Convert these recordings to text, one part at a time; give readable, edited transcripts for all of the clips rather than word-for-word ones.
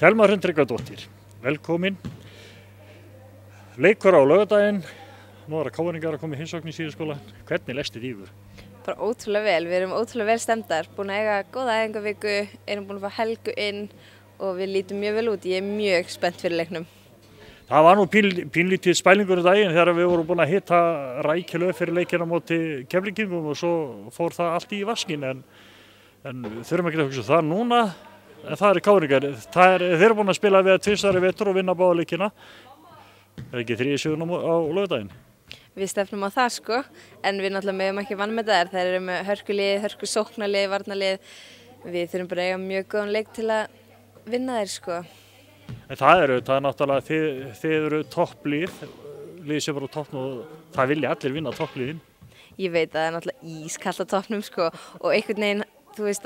Thelma Hrund Tryggvadóttir, velkomin. Leikur á laugardaginn, nú er KR-ingar að koma í heimsókn í Síðuskóla. Hvernig lestu þið yfir? Bara ótrúlega vel, við erum ótrúlega vel stemmdar, búin að eiga góða æfingaviku, erum búin að fá Helgu inn og við lítum mjög vel út. Ég er mjög spennt fyrir leiknum. Það var nú pínlítið spælingur í daginn þegar við vorum búin að hitta rækilega fyrir leikina móti Keflvíkingum og svo fór það allt í vaskin en þurfum ekki að hugsa það núna. En það er KR-ingar, þeir eru búin að spila við tvisvar í vetur og vinna báða leikina. Er ekki 3 sigur á laugardaginn? Við stefnum á það sko, en við náttúrulega meðum ekki vanmeta þær. Þeir eru með hörkulið, hörkusóknarlið, varnarlið. Við þurfum bara að eiga mjög góðan leik til að vinna þær sko. En það er náttúrulega, þið eru topplið, liðið sem eru á toppnum og það vilja allir vinna toppliðin. Ég veit að það er náttúrulega ískalt á toppnum sko og einhvern veginn, þú veist,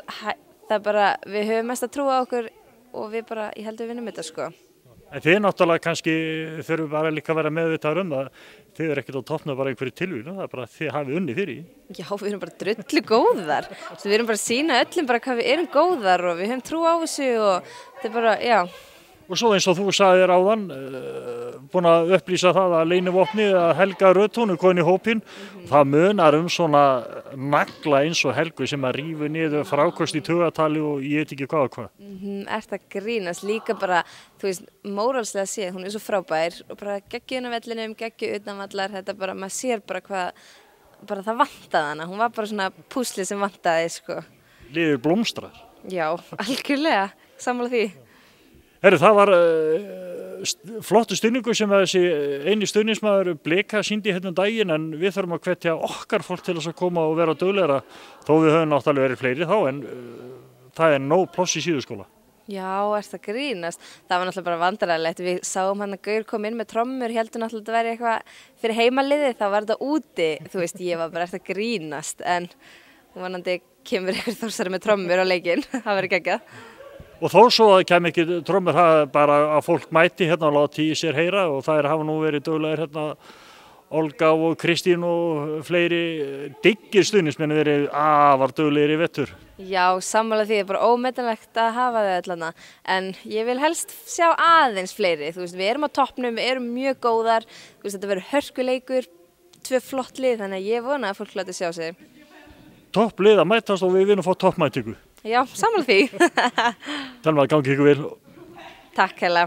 það er bara, við höfum mest að trúa okkur og við bara, ég held að við vinnum þetta sko. En þið náttúrulega kannski þurfum bara líka að vera meðvitaðir það, þið eru ekkert á toppnum bara einhverju tilvíðum, það er bara þið hafið unnið fyrir því. Já, við erum bara drullu góðar, við erum bara að sýna öllum bara hvað við erum góðar og við höfum trú á þessu og þetta er bara, já. Og svo eins og þú sagðir áðan, búin að upplýsa það að leynivopnið að Helga Rut, hún er komin í hópinn. Það munar svona nagla eins og Helgu sem að rífu niður frákost í tugatali og ég veit ekki hvað og hvað. Ert að grínast líka bara, þú veist, móralslega séð, hún er svo frábær og bara geggju inn á vellinum, geggju utanvallar, þetta bara, maður sér bara hvað, bara það vantaði hana. Hún var bara svona púsli sem vantaði, sko. Liður blómstrar. Já, algjörlega, sammála því. Það var flottu stuðningur sem þessi eini stuðningsmaður Blika sýndi hérna daginn en við þurfum að hvetja okkar fólk til þess að koma og vera duglegra þó við höfum náttúrulega verið fleiri þá en það er nóg pláss í Síðuskóla. Já, ert að grínast. Það var náttúrulega bara vandræðilegt. Við sáum hann að Gaur kom inn með trommur, heldum náttúrulega að þetta væri eitthvað fyrir heimaliðið, þá var þetta úti. Þú veist, ég var bara ert að grínast en vonandi kemur einhver Þórsari með trommur á leikinn. Það verður geggjað. Og þó svo að kem ekki trommur það bara að fólk mæti hérna og láti í sér heyra og það hafa nú verið duglegir hérna Olga og Kristín og fleiri diggir stuðningsmenn verið afar duglegir í vetur. Já, sammála því er bara ómetanlegt að hafa þau öll en ég vil helst sjá aðeins fleiri. Þú veist, við erum á toppnum, við erum mjög góðar, þú veist, þetta verður hörkuleikur, 2 flott lið, þannig að ég vona að fólk láti sjá sig. Topplið að mætast og við viljum fá toppmætingu. Já, sammála því. Thelma, gangi ykkur vel. Takk hella.